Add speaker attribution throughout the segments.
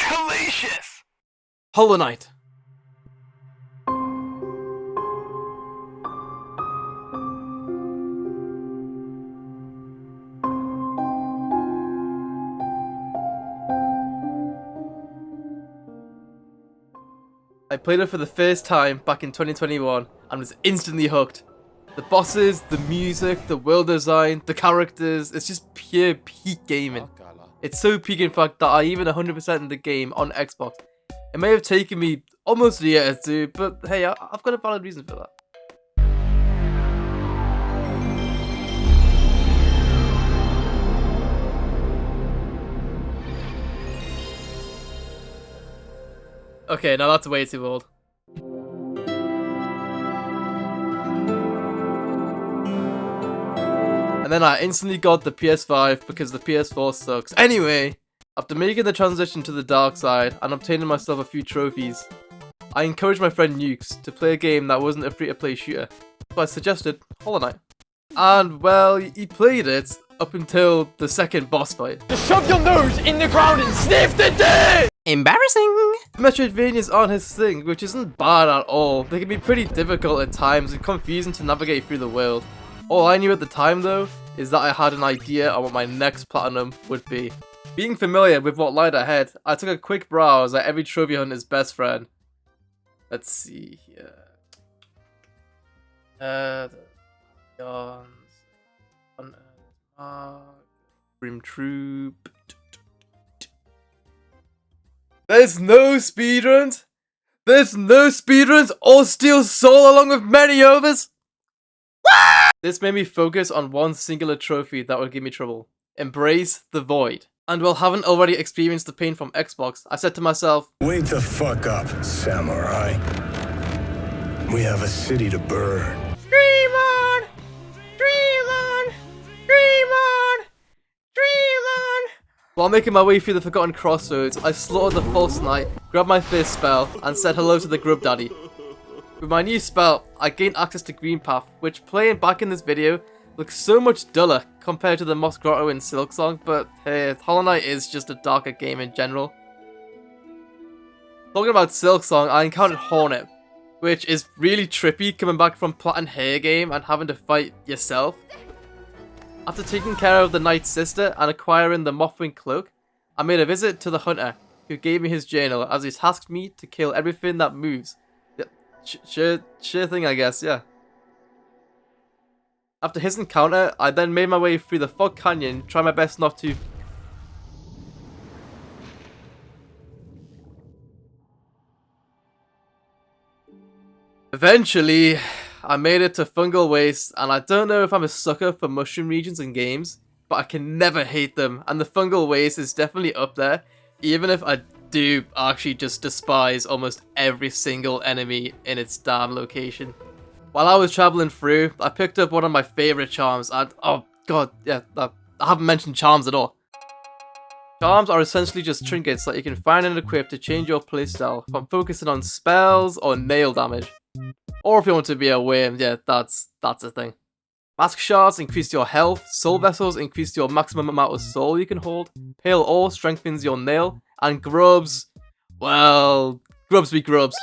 Speaker 1: Calacious!
Speaker 2: Hollowknight. I played it for the first time back in 2021 and was instantly hooked. The bosses, the music, the world design, the characters, it's just pure peak gaming. It's so peak in fact that I even 100% in the game on Xbox. It may have taken me almost a year or two, but hey, I've got a valid reason for that. Okay, now that's way too old. And then I instantly got the PS5 because the PS4 sucks. Anyway, after making the transition to the dark side and obtaining myself a few trophies, I encouraged my friend Nukes to play a game that wasn't a free-to-play shooter. So I suggested Hollowknight. And well, he played it up until the second boss fight.
Speaker 1: Just shove your nose in the ground and sniff the dirt!
Speaker 2: Embarrassing! Metroidvanias aren't his thing, which isn't bad at all. They can be pretty difficult at times and confusing to navigate through the world. All I knew at the time though, is that I had an idea on what my next platinum would be. Being familiar with what lied ahead, I took a quick browse at every trophy hunter's best friend. Let's see here. Grim Troop. There's no speedruns! There's no speedruns or Steel Soul along with many others! This made me focus on one singular trophy that would give me trouble. Embrace the Void. And while having already experienced the pain from Xbox, I said to myself,
Speaker 3: wake the fuck up, samurai. We have a city to burn.
Speaker 2: Dream on! Dream on! Dream on! Dream on! While making my way through the Forgotten Crossroads, I slaughtered the False Knight, grabbed my first spell, and said hello to the Grub Daddy. With my new spell, I gained access to Green Path, which playing back in this video looks so much duller compared to the Moss Grotto in Silksong, but hey, Hollowknight is just a darker game in general. Talking about Silksong, I encountered Hornet, which is really trippy coming back from Platin Hair game and having to fight yourself. After taking care of the Knight's sister and acquiring the Mothwing Cloak, I made a visit to the Hunter, who gave me his journal as he tasked me to kill everything that moves. Sure thing, I guess, yeah. After his encounter, I then made my way through the Fog Canyon, trying my best not to... Eventually, I made it to Fungal Waste, and I don't know if I'm a sucker for mushroom regions in games, but I can never hate them, and the Fungal Waste is definitely up there, even if I do actually just despise almost every single enemy in its damn location. While I was traveling through, I picked up one of my favorite charms, and oh god, yeah, I haven't mentioned charms at all. Charms are essentially just trinkets that you can find and equip to change your playstyle from focusing on spells or nail damage. Or if you want to be a worm, yeah, that's a thing. Mask shards increase your health, soul vessels increase your maximum amount of soul you can hold, pale ore strengthens your nail, and grubs, well, grubs be grubs.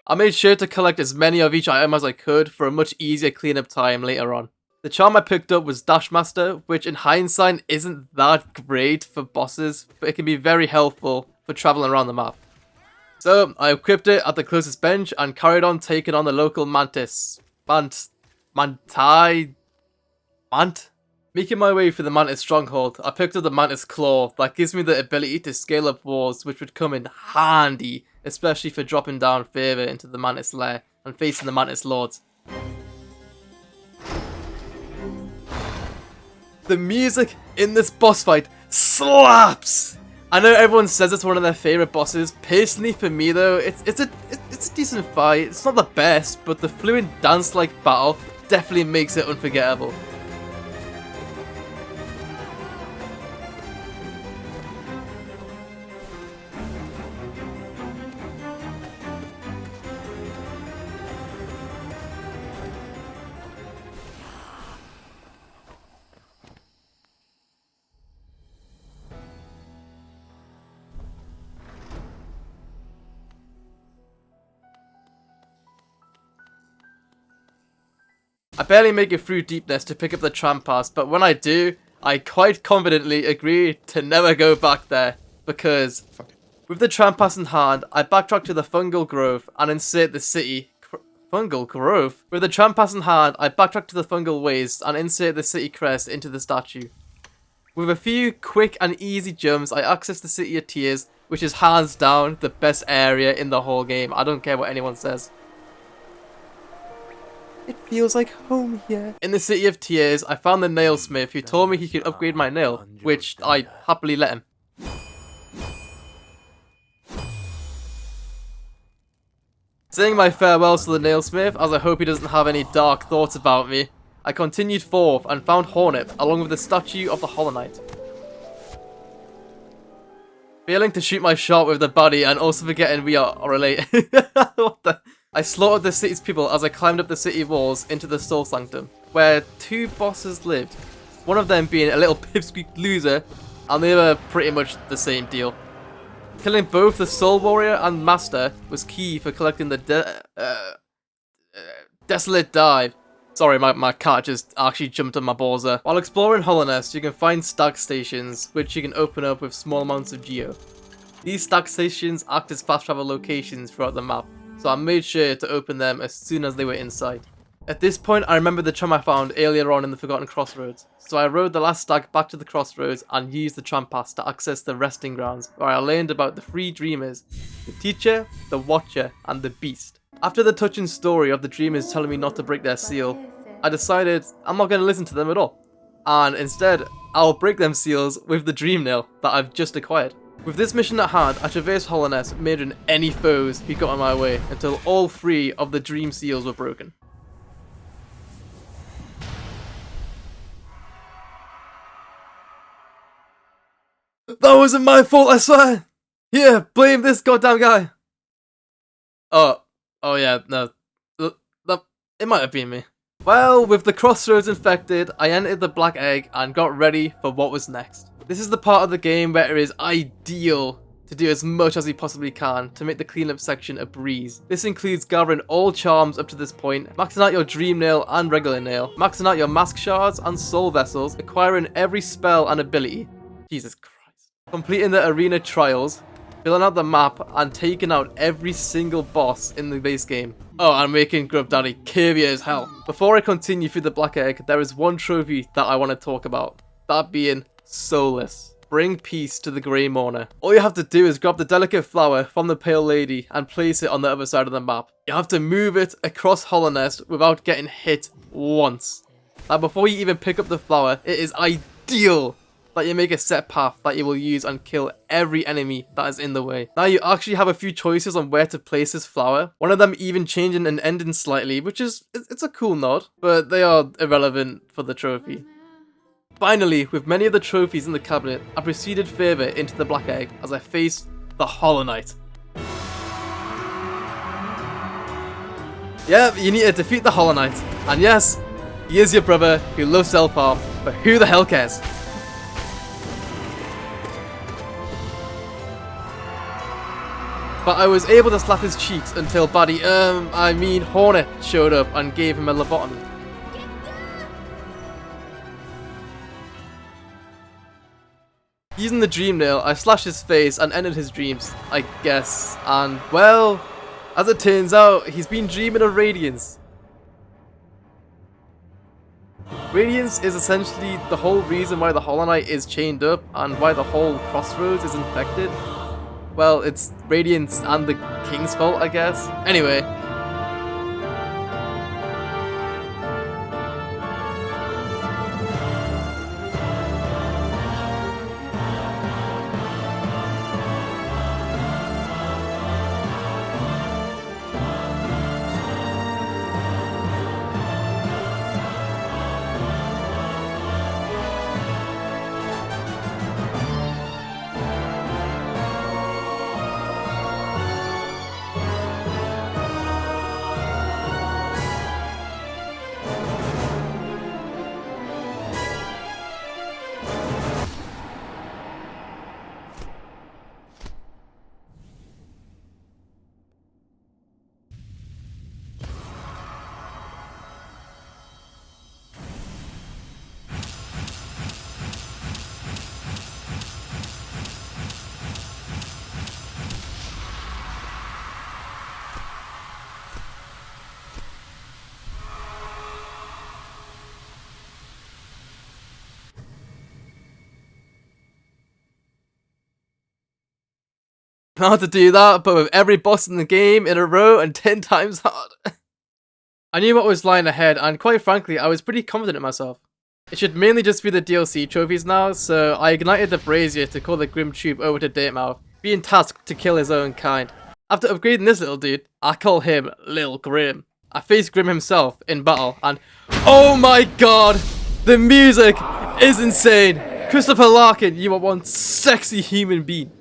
Speaker 2: I made sure to collect as many of each item as I could for a much easier cleanup time later on. The charm I picked up was Dashmaster, which in hindsight isn't that great for bosses, but it can be very helpful for traveling around the map. So I equipped it at the closest bench and carried on taking on the local Mantis. Making my way through the Mantis stronghold, I picked up the Mantis Claw that gives me the ability to scale up walls, which would come in handy, especially for dropping down further into the Mantis lair and facing the Mantis Lords. The music in this boss fight slaps! I know everyone says it's one of their favourite bosses. Personally, for me though, it's a decent fight. It's not the best, but the fluid dance-like battle definitely makes it unforgettable. I barely make it through deepness to pick up the tram pass, but when I do, I quite confidently agree to never go back there, because with the tram pass in hand, I backtrack to the Fungal Grove and insert the city... Fungal Grove? With the tram pass in hand, I backtrack to the Fungal Waste and insert the city crest into the statue. With a few quick and easy jumps, I access the City of Tears, which is hands down the best area in the whole game. I don't care what anyone says. It feels like home here. In the City of Tears, I found the nailsmith who told me he could upgrade my nail, which I happily let him. Saying my farewells to the nailsmith, as I hope he doesn't have any dark thoughts about me, I continued forth and found Hornet along with the statue of the Hollowknight. Failing to shoot my shot with the body and also forgetting we are related. What the? I slaughtered the city's people as I climbed up the city walls into the Soul Sanctum, where two bosses lived. One of them being a little pipsqueak loser, and the other pretty much the same deal. Killing both the Soul Warrior and Master was key for collecting the Desolate Dive. Sorry, my cat just actually jumped on my balls there. While exploring Hollowknight, you can find stag stations, which you can open up with small amounts of geo. These stag stations act as fast travel locations throughout the map, so I made sure to open them as soon as they were in sight. At this point, I remembered the tram I found earlier on in the Forgotten Crossroads, so I rode the last stag back to the crossroads and used the tram pass to access the resting grounds, where I learned about the three dreamers: the Teacher, the Watcher, and the Beast. After the touching story of the dreamers telling me not to break their seal, I decided I'm not going to listen to them at all, and instead, I'll break them seals with the dream nail that I've just acquired. With this mission at hand, I traversed Hollowknight, murdering any foes who got in my way until all three of the dream seals were broken. That wasn't my fault, I swear! Here, blame this goddamn guy! Oh yeah, no. It might have been me. Well, with the crossroads infected, I entered the Black Egg and got ready for what was next. This is the part of the game where it is ideal to do as much as you possibly can to make the cleanup section a breeze. This includes gathering all charms up to this point, maxing out your dream nail and regular nail, maxing out your mask shards and soul vessels, acquiring every spell and ability. Jesus Christ. Completing the arena trials, filling out the map, and taking out every single boss in the base game. Oh, and making Grub Daddy curvy as hell. Before I continue through the Black Egg, there is one trophy that I want to talk about. That being Soulless. Bring peace to the Grey Mourner. All you have to do is grab the delicate flower from the Pale Lady and place it on the other side of the map. You have to move it across Hollowknight without getting hit once. Now before you even pick up the flower, it is ideal that you make a set path that you will use and kill every enemy that is in the way. Now you actually have a few choices on where to place this flower, one of them even changing and ending slightly, which is, it's a cool nod, but they are irrelevant for the trophy. Finally, with many of the trophies in the cabinet, I proceeded further into the Black Egg as I faced the Hollowknight. Yeah, you need to defeat the Hollowknight, and yes, he is your brother who loves self-harm, but who the hell cares? But I was able to slap his cheeks until Hornet showed up and gave him a lobotomy. Using the dream nail, I slashed his face and ended his dreams, I guess. And, well, as it turns out, he's been dreaming of Radiance. Radiance is essentially the whole reason why the Hollowknight is chained up and why the whole crossroads is infected. Well, it's Radiance and the King's fault, I guess. Anyway. Not to do that, but with every boss in the game in a row and 10 times hard. I knew what was lying ahead, and quite frankly, I was pretty confident in myself. It should mainly just be the DLC trophies now, so I ignited the brazier to call the Grim Troop over to Datemouth, being tasked to kill his own kind. After upgrading this little dude, I call him Lil Grim. I face Grim himself in battle, and oh my god! The music is insane! Christopher Larkin, you are one sexy human being.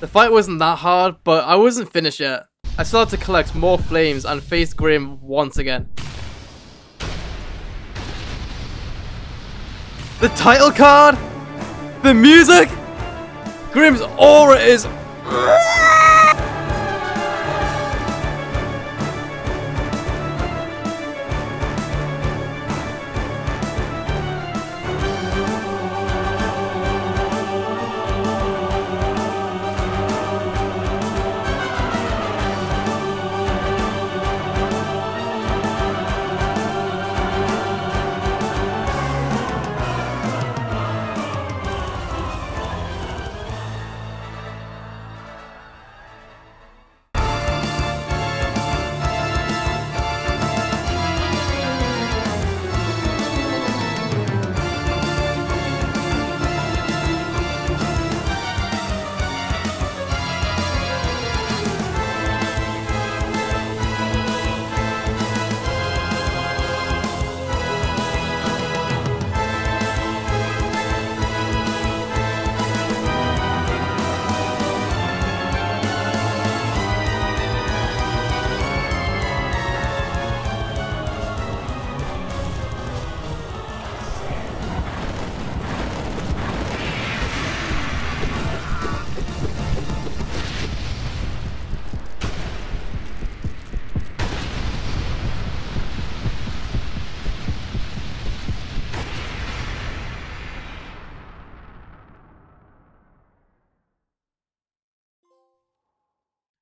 Speaker 2: The fight wasn't that hard, but I wasn't finished yet. I still had to collect more flames and face Grim once again. The title card! The music! Grim's aura is...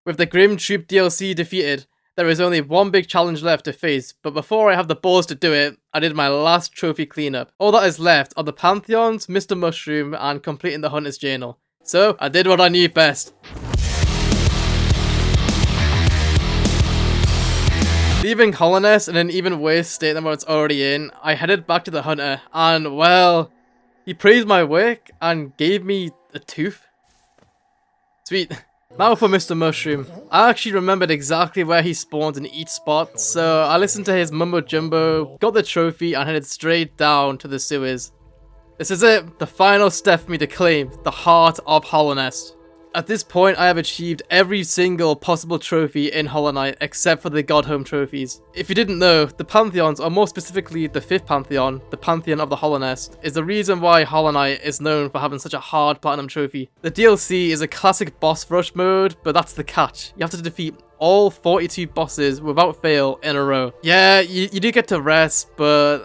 Speaker 2: With the Grim Troop DLC defeated, there is only one big challenge left to face, but before I have the balls to do it, I did my last trophy cleanup. All that is left are the Pantheons, Mr. Mushroom, and completing the Hunter's Journal. So, I did what I knew best. Leaving Hollowknight in an even worse state than what it's already in, I headed back to the Hunter, and well, he praised my work and gave me a tooth. Sweet. Now for Mr. Mushroom. I actually remembered exactly where he spawned in each spot, so I listened to his mumbo jumbo, got the trophy, and headed straight down to the sewers. This is it, the final step for me to claim the heart of Hollowknight. At this point, I have achieved every single possible trophy in Hollowknight except for the Godhome trophies. If you didn't know, the Pantheons, or more specifically the 5th Pantheon, the Pantheon of the Hollowknight, is the reason why Hollowknight is known for having such a hard platinum trophy. The DLC is a classic boss rush mode, but that's the catch. You have to defeat all 42 bosses without fail in a row. Yeah, you do get to rest, but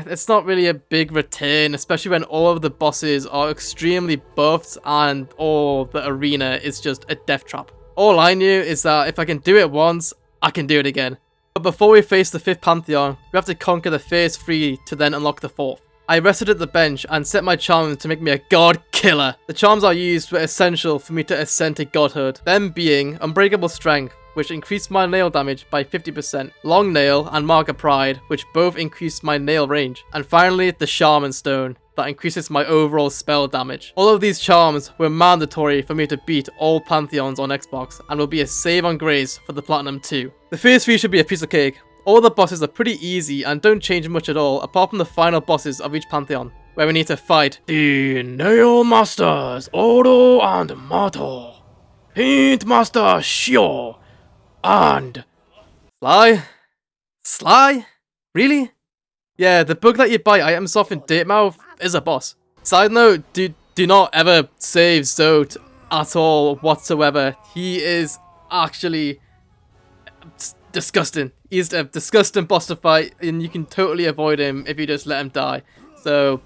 Speaker 2: it's not really a big return, especially when all of the bosses are extremely buffed and all the arena is just a death trap. All I knew is that if I can do it once, I can do it again. But before we face the 5th Pantheon, we have to conquer the first 3 to then unlock the 4th. I rested at the bench and set my charms to make me a god killer. The charms I used were essential for me to ascend to godhood, them being Unbreakable Strength, which increased my nail damage by 50%, Long Nail and Mark of Pride, which both increased my nail range, and finally the Shaman Stone, that increases my overall spell damage. All of these charms were mandatory for me to beat all Pantheons on Xbox, and will be a save on grace for the Platinum 2. The first 3 should be a piece of cake. All the bosses are pretty easy and don't change much at all, apart from the final bosses of each Pantheon, where we need to fight the Nail Masters, Oro and Mato, Paint Master Shio, and Sly? Sly? Really? Yeah, the bug that you buy items off in Dirtmouth is a boss. Side note, do not ever save Zote at all whatsoever. He is actually disgusting. He's a disgusting boss to fight, and you can totally avoid him if you just let him die. So,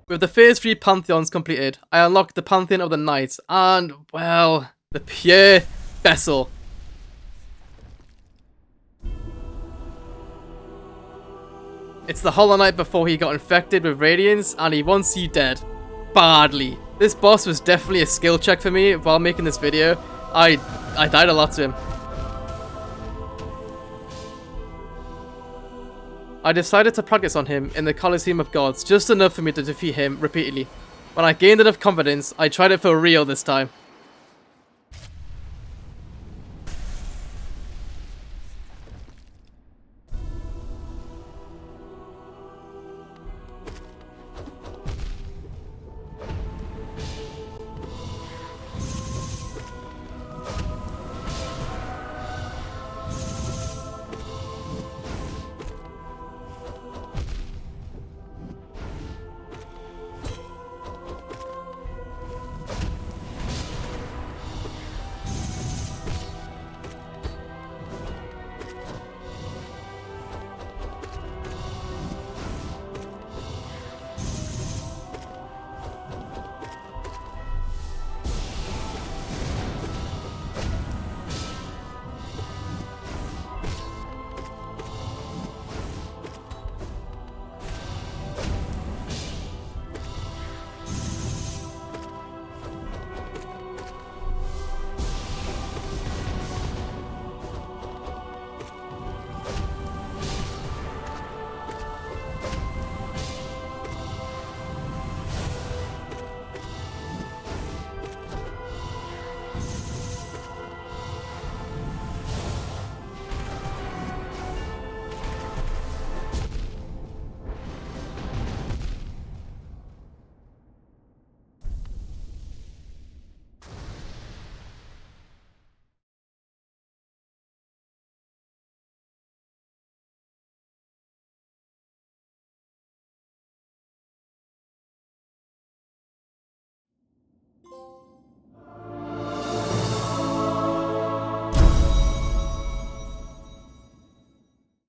Speaker 2: with the phase 3 Pantheons completed, I unlocked the Pantheon of the Knights, and, well, the pure vessel. It's the Hollowknight before he got infected with Radiance, and he wants you dead. Badly. This boss was definitely a skill check for me while making this video. I died a lot to him. I decided to practice on him in the Coliseum of Gods, just enough for me to defeat him repeatedly. When I gained enough confidence, I tried it for real this time.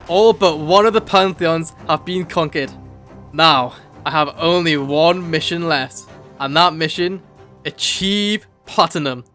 Speaker 2: All but one of the Pantheons have been conquered. Now, I have only one mission left, and that mission, achieve Platinum.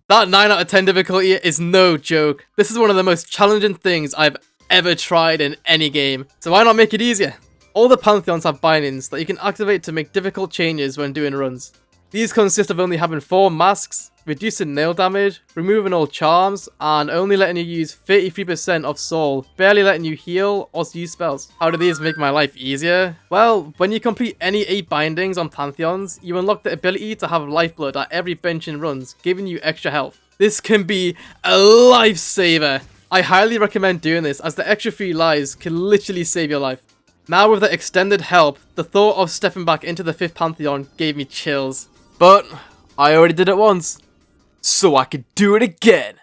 Speaker 2: That 9 out of 10 difficulty is no joke. This is one of the most challenging things I've ever tried in any game, so why not make it easier? All the Pantheons have bindings that you can activate to make difficult changes when doing runs. These consist of only having 4 masks, reducing nail damage, removing all charms, and only letting you use 33% of soul, barely letting you heal or use spells. How do these make my life easier? Well, when you complete any 8 bindings on Pantheons, you unlock the ability to have lifeblood at every bench in runs, giving you extra health. This can be a lifesaver. I highly recommend doing this, as the extra 3 lives can literally save your life. Now with the extended help, the thought of stepping back into the 5th Pantheon gave me chills. But I already did it once, so I could do it again.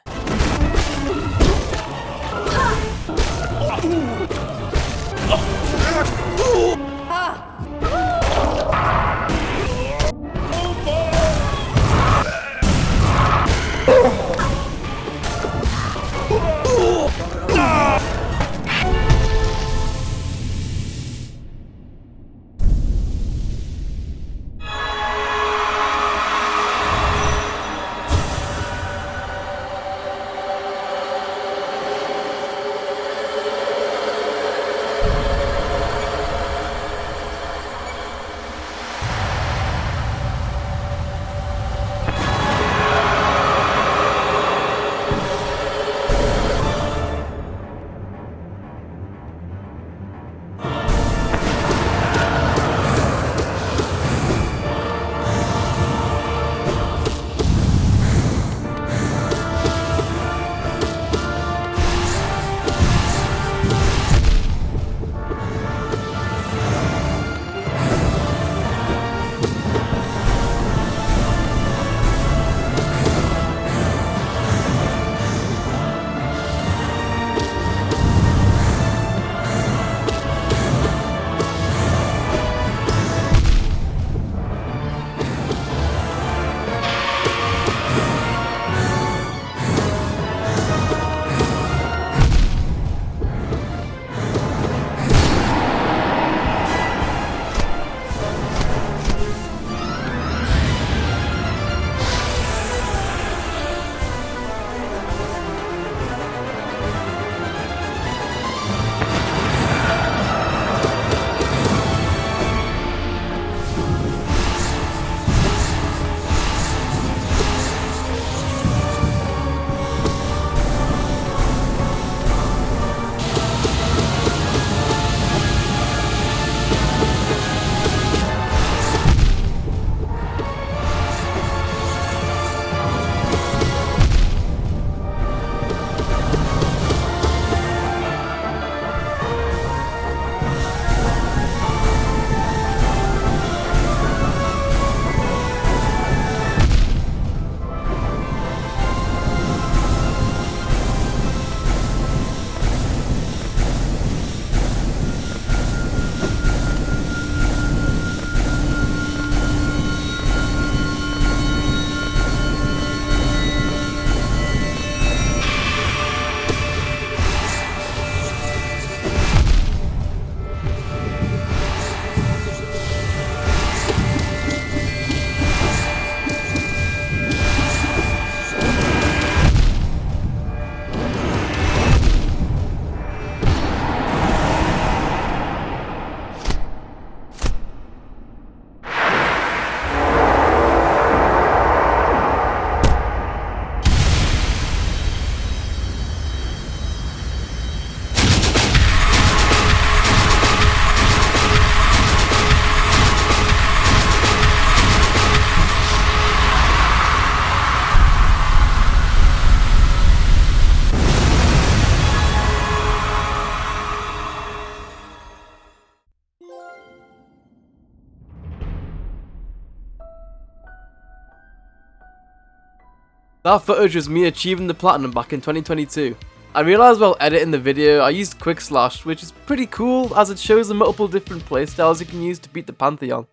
Speaker 2: That footage was me achieving the platinum back in 2022. I realised while editing the video I used Quick Slash, which is pretty cool as it shows the multiple different playstyles you can use to beat the Pantheon.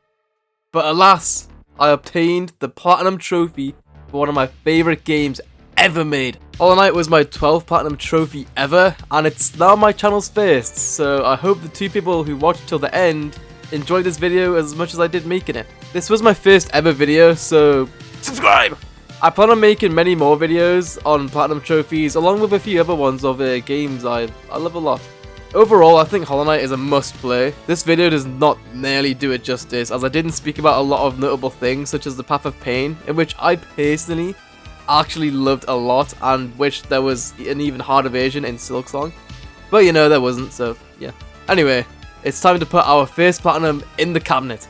Speaker 2: But alas, I obtained the platinum trophy for one of my favourite games ever made. Hollowknight was my 12th platinum trophy ever, and it's now my channel's first, so I hope the 2 people who watched till the end enjoyed this video as much as I did making it. This was my first ever video, so subscribe! I plan on making many more videos on platinum trophies along with a few other ones of games I love a lot. Overall, I think Hollowknight is a must-play. This video does not nearly do it justice, as I didn't speak about a lot of notable things, such as the Path of Pain, in which I personally actually loved a lot, and wish there was an even harder version in Silksong. But you know, there wasn't, so yeah. Anyway, it's time to put our first platinum in the cabinet.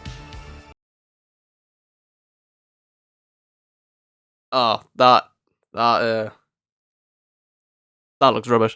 Speaker 2: Oh, that looks rubbish.